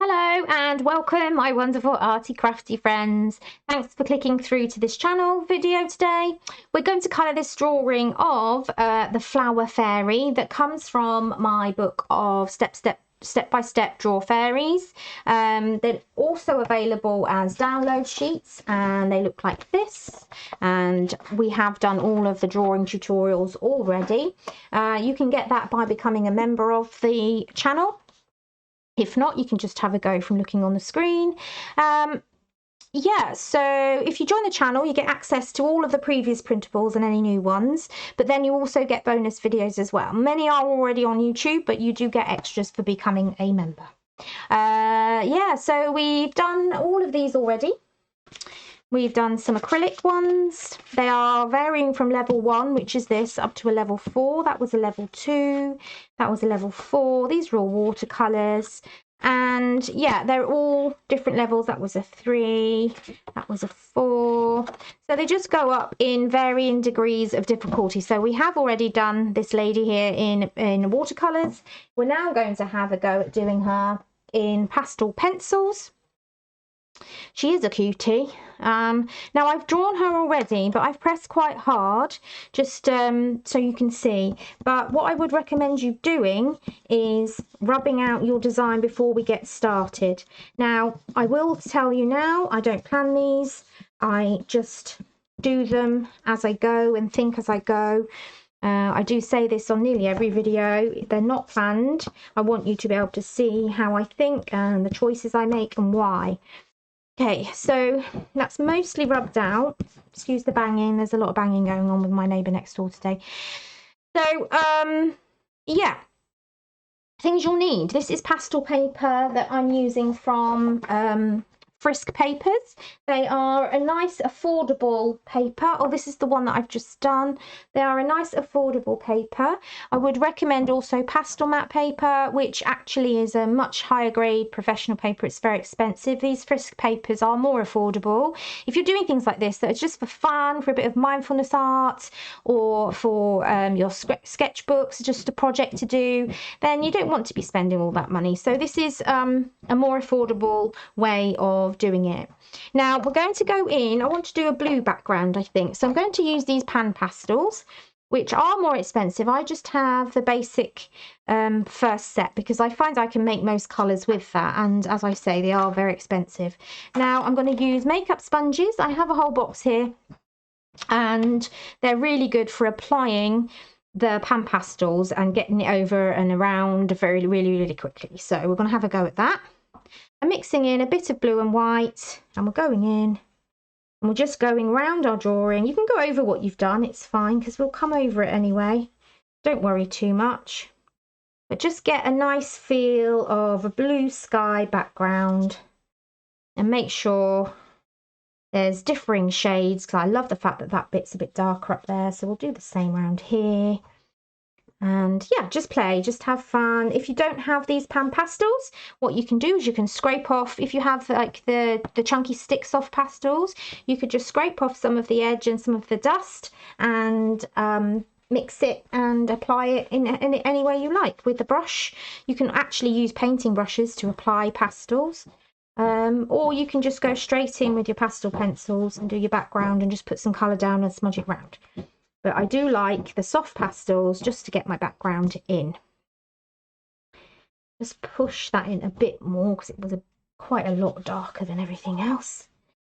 Hello and welcome, my wonderful arty crafty friends. Thanks for clicking through to this channel video today. We're going to colour this drawing of the flower fairy that comes from my book of step-by-step draw fairies. They're also available as download sheets and they look like this, and we have done all of the drawing tutorials already. You can get that by becoming a member of the channel. If not, you can just have a go from looking on the screen. Yeah, so if you join the channel, you get access to all of the previous printables and any new ones, but then you also get bonus videos as well. Many are already on YouTube, but you do get extras for becoming a member. Yeah, so we've done all of these already. We've done some acrylic ones. They are varying from level 1, which is this, up to a level 4. That was a level 2. That was a level 4. These are all watercolours. And yeah, they're all different levels. That was a 3. That was a 4. So they just go up in varying degrees of difficulty. So we have already done this lady here in watercolours. We're now going to have a go at doing her in pastel pencils. She is a cutie. Now I've drawn her already, but I've pressed quite hard just so you can see. But what I would recommend you doing is rubbing out your design before we get started. Now I will tell you now, I don't plan these. I just do them as I go and think as I go. I do say this on nearly every video. They're not planned. I want you to be able to see how I think and the choices I make and why. Okay, so that's mostly rubbed out. Excuse the banging, there's a lot of banging going on with my neighbour next door today. So, yeah, things you'll need. This is pastel paper that I'm using from Frisk Papers. They are a nice affordable paper. Oh, this is the one that I've just done. They are a nice affordable paper. I would recommend also pastel matte paper, which actually is a much higher grade professional paper. It's very expensive. These Frisk papers are more affordable. If you're doing things like this that are just for fun, for a bit of mindfulness art, or for your sketchbooks, just a project to do, then you don't want to be spending all that money. So this is a more affordable way of doing it. Now we're going to go in, I want to do a blue background, I think, so I'm going to use these pan pastels, which are more expensive. I just have the basic first set because I find I can make most colours with that, and as I say, they are very expensive. Now I'm going to use makeup sponges. I have a whole box here and they're really good for applying the pan pastels and getting it over and around really quickly. So we're going to have a go at that. I'm mixing in a bit of blue and white, and we're going in and we're just going round our drawing. You can go over what you've done, it's fine because we'll come over it anyway. Don't worry too much, but just get a nice feel of a blue sky background and make sure there's differing shades, because I love the fact that that bit's a bit darker up there. So we'll do the same around here. And yeah, just play, just have fun. If you don't have these pan pastels, what you can do is you can scrape off, if you have like the chunky stick soft pastels, you could just scrape off some of the edge and some of the dust and mix it and apply it in any way you like with the brush. You can actually use painting brushes to apply pastels. Or you can just go straight in with your pastel pencils and do your background and just put some colour down and smudge it round. But I do like the soft pastels just to get my background in. Just push that in a bit more because it was quite a lot darker than everything else.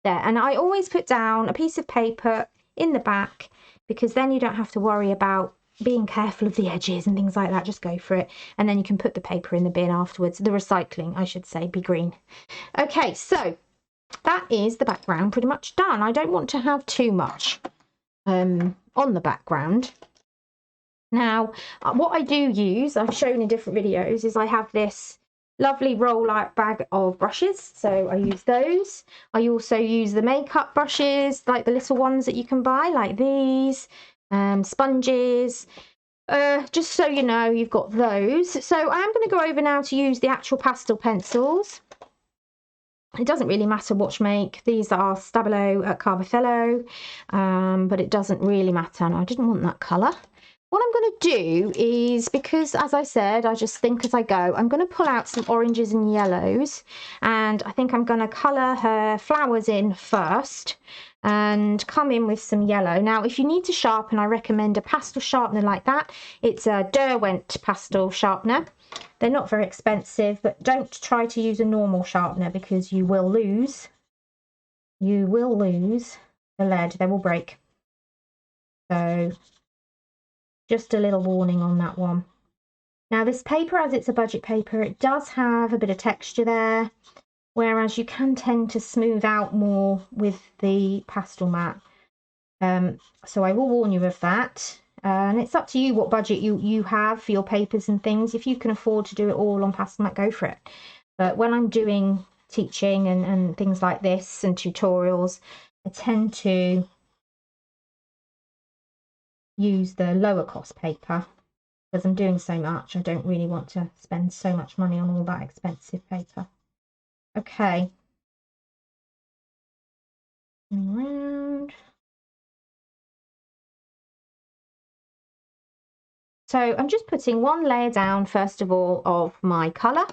There, and I always put down a piece of paper in the back because then you don't have to worry about being careful of the edges and things like that. Just go for it, and then you can put the paper in the bin afterwards. The recycling, I should say, be green. Okay, so that is the background pretty much done. I don't want to have too much on the background. Now what I do use, I've shown in different videos, is I have this lovely roll out bag of brushes, so I use those. I also use the makeup brushes, like the little ones that you can buy, like these, sponges, just so you know you've got those. So I am going to go over now to use the actual pastel pencils. It doesn't really matter which make. These are Stabilo at Carbothello, but it doesn't really matter. And I didn't want that colour. What I'm going to do is, because as I said, I just think as I go, I'm going to pull out some oranges and yellows, and I think I'm going to colour her flowers in first and come in with some yellow. Now, if you need to sharpen, I recommend a pastel sharpener like that. It's a 𝐸𝐻𝐻 pastel sharpener. They're not very expensive, but don't try to use a normal sharpener because you will lose the lead. They will break. So just a little warning on that one. Now this paper, as it's a budget paper, it does have a bit of texture there, whereas you can tend to smooth out more with the pastel mat. So I will warn you of that. And it's up to you what budget you have for your papers and things. If you can afford to do it all on pastel mat, go for it. But when I'm doing teaching and things like this and tutorials, I tend to use the lower cost paper because I'm doing so much. I don't really want to spend so much money on all that expensive paper. Okay, around. So I'm just putting one layer down first of all of my colour,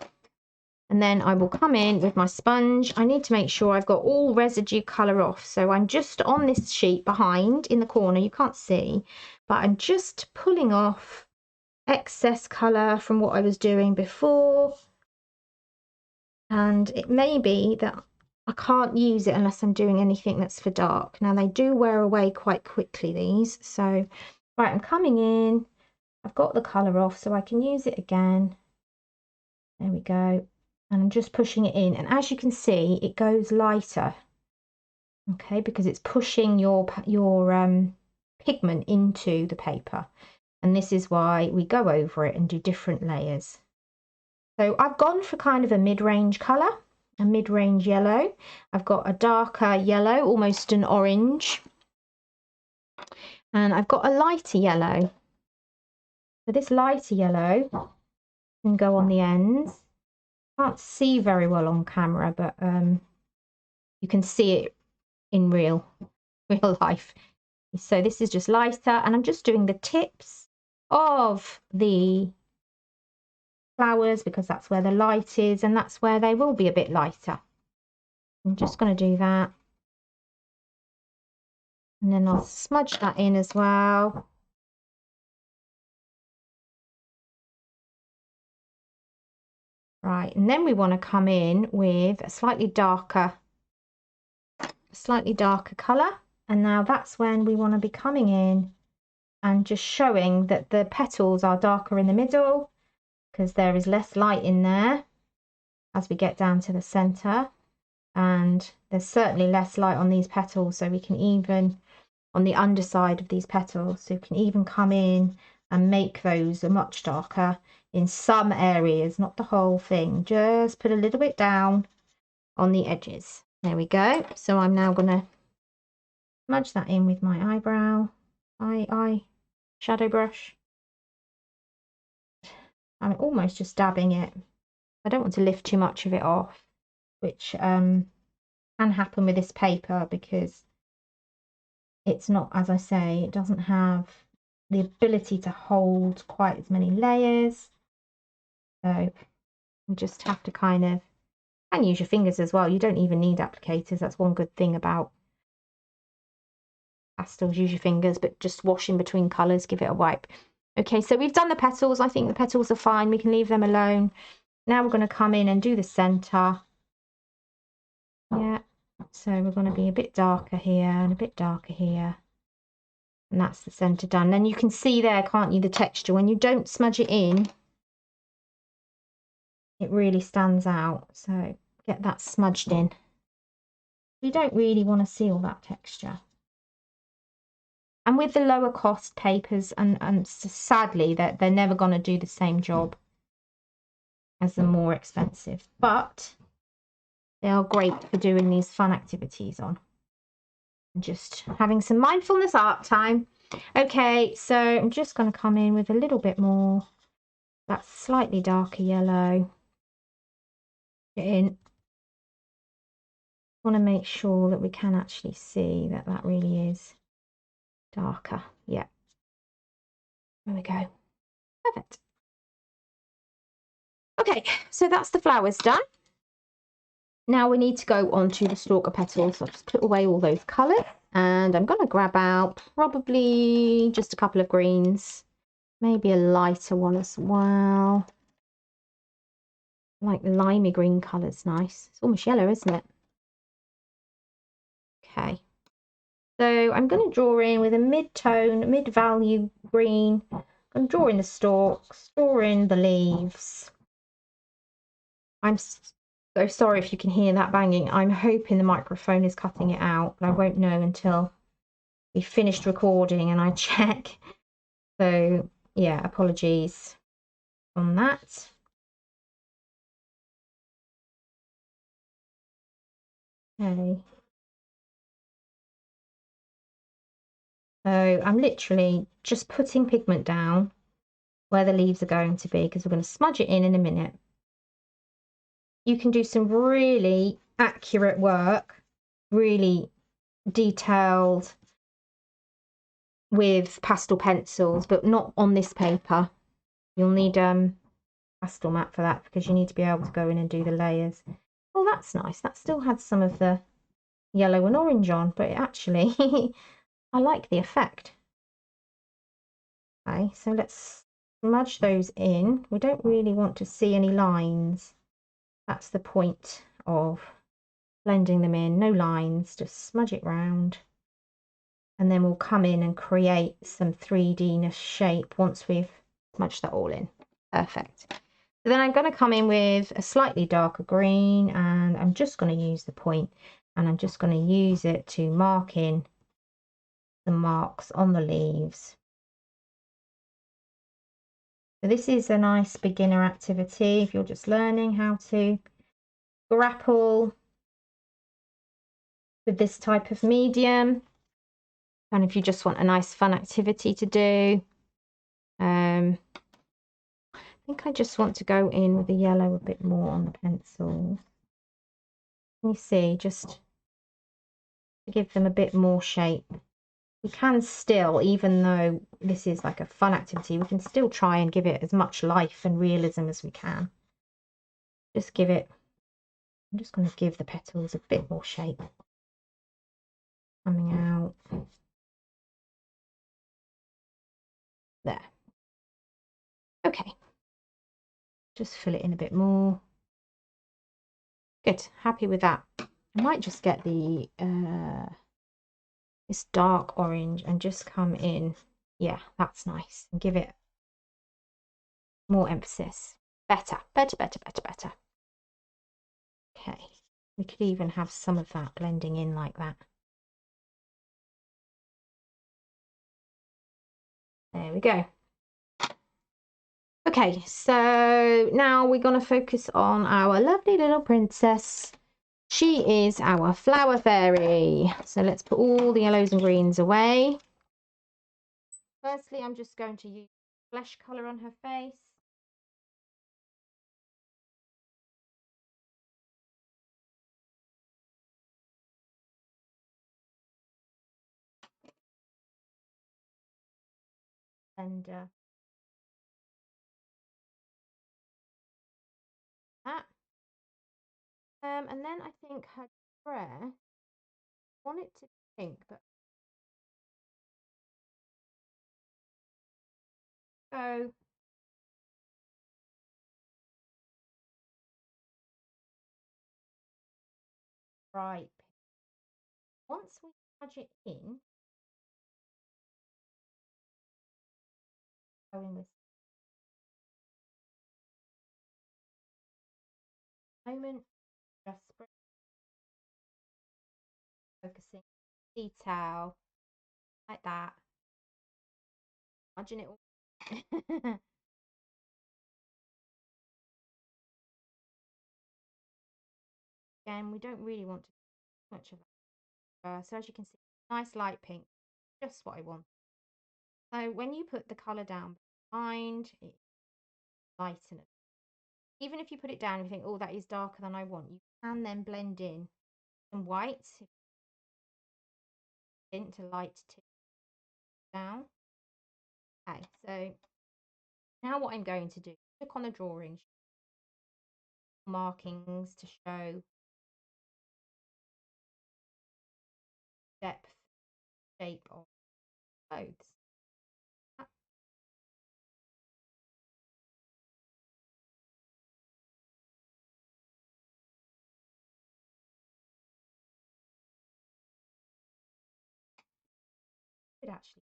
and then I will come in with my sponge. I need to make sure I've got all residue colour off, so I'm just on this sheet behind in the corner, you can't see, but I'm just pulling off excess colour from what I was doing before. And it may be that I can't use it unless I'm doing anything that's for dark. Now they do wear away quite quickly, these. So right, I'm coming in, I've got the colour off so I can use it again. There we go. And I'm just pushing it in, and as you can see it goes lighter, okay, because it's pushing your pigment into the paper. And this is why we go over it and do different layers. So I've gone for kind of a mid-range colour, a mid-range yellow. I've got a darker yellow, almost an orange. And I've got a lighter yellow. So this lighter yellow can go on the ends. Can't see very well on camera, but you can see it in real life. So this is just lighter, and I'm just doing the tips of the flowers because that's where the light is, and that's where they will be a bit lighter. I'm just going to do that, and then I'll smudge that in as well. Right, and then we want to come in with a slightly darker colour, and now that's when we want to be coming in and just showing that the petals are darker in the middle because there is less light in there as we get down to the centre, and there's certainly less light on these petals, so we can even on the underside of these petals, so we can even come in and make those much darker in some areas, not the whole thing, just put a little bit down on the edges. There we go. So I'm now going to smudge that in with my eye shadow brush. I'm almost just dabbing it. I don't want to lift too much of it off, which can happen with this paper because it's not, as I say, it doesn't have the ability to hold quite as many layers. So you just have to kind of, and use your fingers as well. You don't even need applicators. That's one good thing about pastels. Use your fingers, but just wash in between colours, give it a wipe. Okay, so we've done the petals. I think the petals are fine. We can leave them alone. Now we're going to come in and do the centre. Yeah, so we're going to be a bit darker here and a bit darker here. And that's the centre done. Then you can see there, can't you, the texture. When you don't smudge it in, it really stands out. So get that smudged in. You don't really want to see all that texture. And with the lower cost papers, and sadly, they're never going to do the same job as the more expensive. But they are great for doing these fun activities on. Just having some mindfulness art time. Okay, so I'm just going to come in with a little bit more, that slightly darker yellow. Get in. Want to make sure that we can actually see that that really is darker. Yeah. There we go. Perfect. Okay, so that's the flowers done. Now we need to go on to the stalker petals. So I'll just put away all those colours, and I'm going to grab out probably just a couple of greens, maybe a lighter one as well. Like the limey green colour's nice. It's almost yellow, isn't it? Okay. So I'm going to draw in with a mid-tone, mid-value green. I'm drawing the stalks, drawing the leaves. I'm so sorry if you can hear that banging. I'm hoping the microphone is cutting it out, but I won't know until we finished recording and I check. So yeah, apologies on that. Okay. So I'm literally just putting pigment down where the leaves are going to be, because we're going to smudge it in a minute. You can do some really accurate work, really detailed with pastel pencils, but not on this paper. You'll need pastel mat for that, because you need to be able to go in and do the layers. Oh, that's nice. That still had some of the yellow and orange on, but actually I like the effect. Okay, so let's smudge those in. We don't really want to see any lines. That's the point of blending them in. No lines, just smudge it round. And then we'll come in and create some 3D-ness shape once we've smudged that all in. Perfect. So then I'm going to come in with a slightly darker green, and I'm just going to use the point, and I'm just going to use it to mark in the marks on the leaves. So this is a nice beginner activity if you're just learning how to grapple with this type of medium, and if you just want a nice fun activity to do. I think I just want to go in with the yellow a bit more on the pencils. Can you see, just to give them a bit more shape. We can still, even though this is like a fun activity, we can still try and give it as much life and realism as we can. Just give it, I'm just going to give the petals a bit more shape. Coming out. There. Okay. Just fill it in a bit more. Good, happy with that. I might just get the this dark orange and just come in. Yeah, that's nice. And give it more emphasis. Better, better, better, better, better. Okay, we could even have some of that blending in like that. There we go. Okay, so now we're going to focus on our lovely little princess. She is our flower fairy. So let's put all the yellows and greens away. Firstly, I'm just going to use flesh colour on her face. And that. And then I think her dress, I want it to be pink, but go bright pink. Once we smudge it in, go in with moment, just focusing detail like that. Smudging it all. Again, we don't really want to do much of that. So as you can see, nice light pink, just what I want. So when you put the colour down behind, it lighten it. Even if you put it down and you think, oh, that is darker than I want, you can then blend in some whites to light tint down. Okay, so now what I'm going to do, click on the drawing, markings to show depth, shape of clothes. Could actually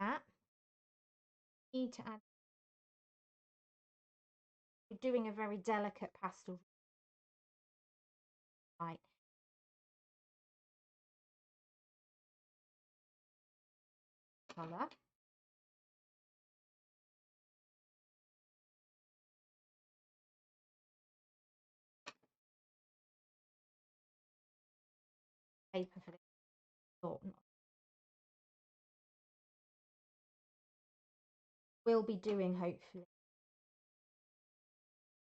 that. Need to add. We're doing a very delicate pastel, right? Colour. Paper for this thought. We'll be doing hopefully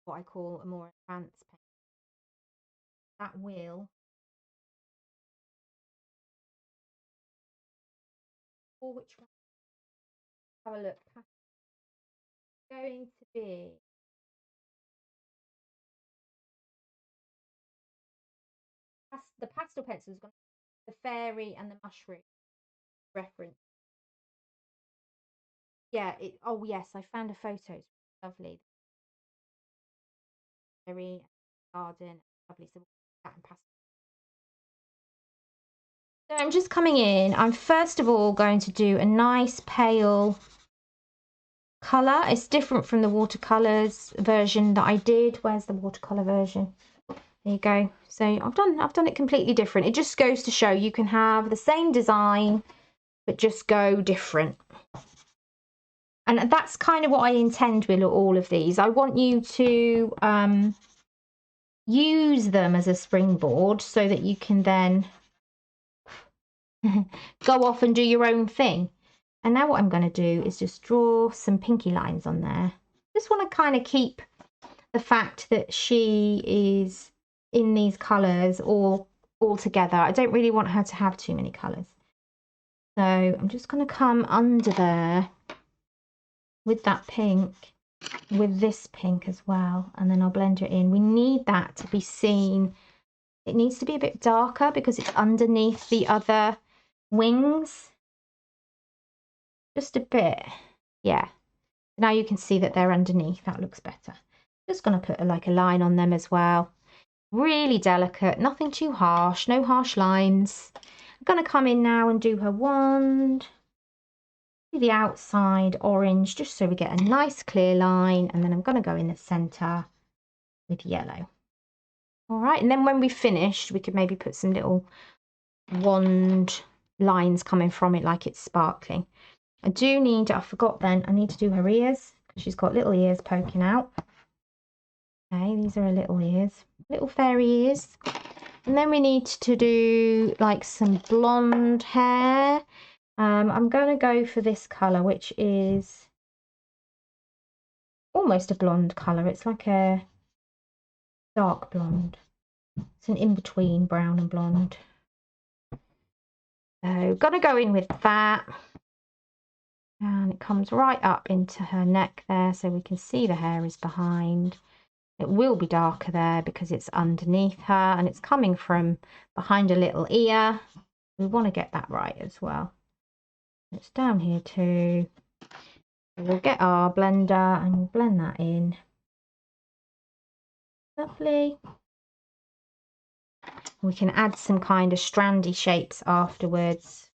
what I call a more advanced paint. That will or which one? Have a look. Going to be the pastel pencil is going to be the fairy and the mushroom reference. Yeah, oh yes, I found a photo. It's lovely. Fairy garden, lovely. So that and pastel. So I'm just coming in. I'm first of all going to do a nice pale colour. It's different from the watercolours version that I did. Where's the watercolour version? There you go. So I've done it completely different. It just goes to show you can have the same design but just go different. And that's kind of what I intend with all of these. I want you to use them as a springboard so that you can then go off and do your own thing. And now what I'm going to do is just draw some pinky lines on there. Just want to kind of keep the fact that she is in these colours all together. I don't really want her to have too many colours. So I'm just going to come under there with that pink, with this pink as well, and then I'll blend it in. We need that to be seen. It needs to be a bit darker because it's underneath the other wings. Just a bit. Yeah. Now you can see that they're underneath. That looks better. Just going to put like a line on them as well. Really delicate, nothing too harsh, no harsh lines. I'm going to come in now and do her wand. Do the outside orange just so we get a nice clear line, and then I'm going to go in the centre with yellow. All right, and then when we finished, we could maybe put some little wand lines coming from it like it's sparkling. I do need, I forgot then, I need to do her ears because she's got little ears poking out. Okay, these are her little ears, little fairy ears. And then we need to do like some blonde hair. I'm going to go for this colour, which is almost a blonde colour. It's like a dark blonde. It's an in-between brown and blonde. So going to go in with that. And it comes right up into her neck there, so we can see the hair is behind. It will be darker there because it's underneath her and it's coming from behind a little ear. We want to get that right as well. It's down here too. We'll get our blender and we'll blend that in. Lovely. We can add some kind of strandy shapes afterwards.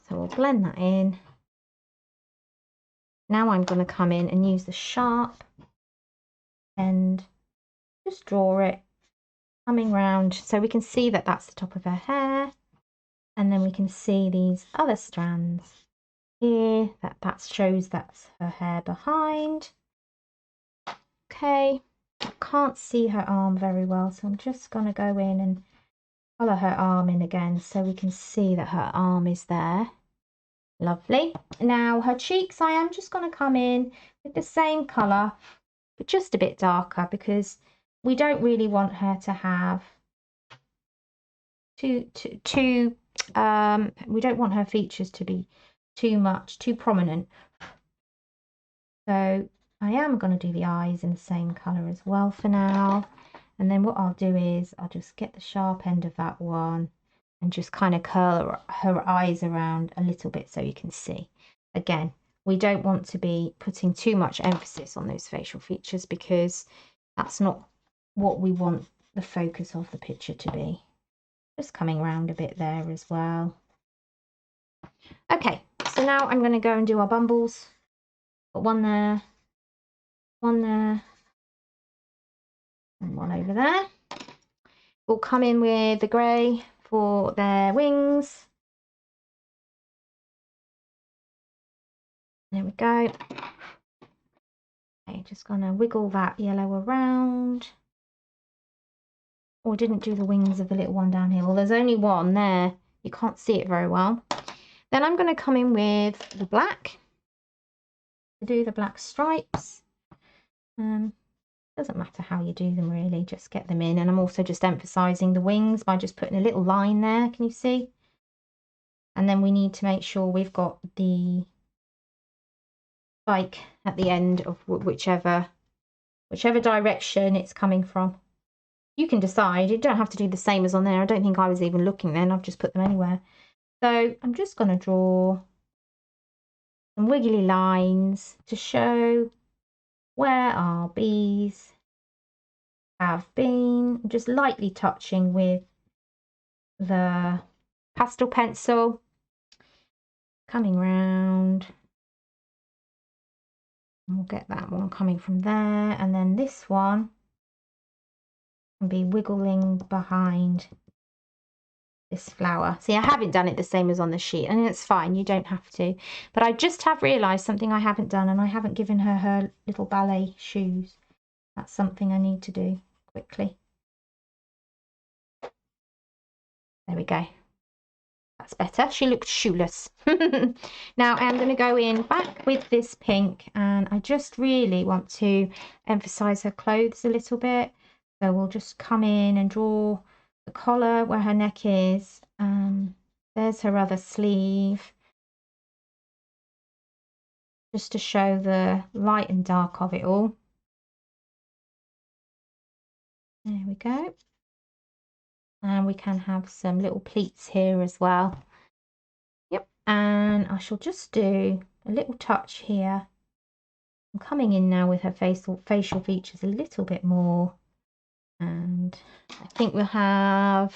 So we'll blend that in. Now I'm going to come in and use the sharp end, just draw it, coming round so we can see that that's the top of her hair, and then we can see these other strands here that shows that's her hair behind. Okay, I can't see her arm very well, so I'm just going to go in and colour her arm in again so we can see that her arm is there. Lovely. Now her cheeks, I am just going to come in with the same colour but just a bit darker, because we don't really want her to have we don't want her features to be too prominent. So I am going to do the eyes in the same colour as well for now. And then what I'll do is I'll just get the sharp end of that one and just kind of curl her eyes around a little bit so you can see. Again, we don't want to be putting too much emphasis on those facial features, because that's not what we want the focus of the picture to be. Just coming around a bit there as well. Okay, so now I'm going to go and do our bumbles. Got one there, and one over there. We'll come in with the grey for their wings. There we go. Okay, just gonna wiggle that yellow around. Oh, I didn't do the wings of the little one down here. Well, there's only one there. You can't see it very well. Then I'm going to come in with the black to do the black stripes. Doesn't matter how you do them really, just get them in. And I'm also just emphasising the wings by just putting a little line there. Can you see? And then we need to make sure we've got the spike at the end of whichever direction it's coming from. You can decide. You don't have to do the same as on there. I don't think I was even looking then. I've just put them anywhere. So I'm just going to draw some wiggly lines to show where our bees have been. I'm just lightly touching with the pastel pencil, coming round. And we'll get that one coming from there, and then this one can be wiggling behind this flower. See, I haven't done it the same as on the sheet, and it's fine, you don't have to. But I just have realised something I haven't done, and I haven't given her her little ballet shoes. That's something I need to do quickly. There we go. That's better. She looked shoeless. Now I'm going to go in back with this pink, and I just really want to emphasise her clothes a little bit. So we'll just come in and draw the collar where her neck is. There's her other sleeve, just to show the light and dark of it all. There we go. And we can have some little pleats here as well. Yep. And I shall just do a little touch here. I'm coming in now with her facial features a little bit more. And I think we'll have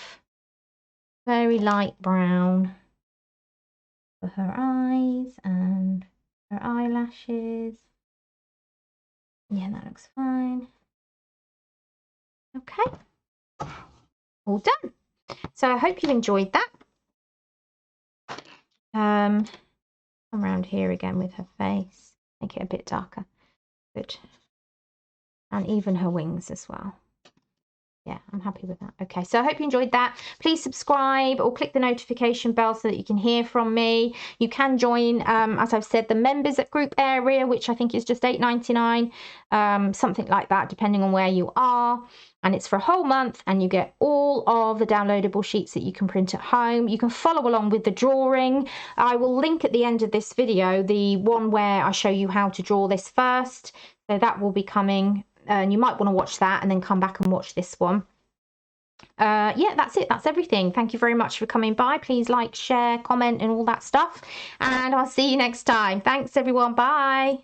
very light brown for her eyes and her eyelashes. Yeah, that looks fine. Okay, all done. So I hope you enjoyed that. Come around here again with her face, make it a bit darker. Good. And even her wings as well. Yeah, I'm happy with that. Okay, so I hope you enjoyed that. Please subscribe or click the notification bell so that you can hear from me. You can join, as I've said, the members at group area, which I think is just $8.99, something like that, depending on where you are. And it's for a whole month, and you get all of the downloadable sheets that you can print at home. You can follow along with the drawing. I will link at the end of this video the one where I show you how to draw this first. So that will be coming. And you might want to watch that and then come back and watch this one. Yeah, that's it. That's everything. Thank you very much for coming by. Please like, share, comment and all that stuff. And I'll see you next time. Thanks, everyone. Bye.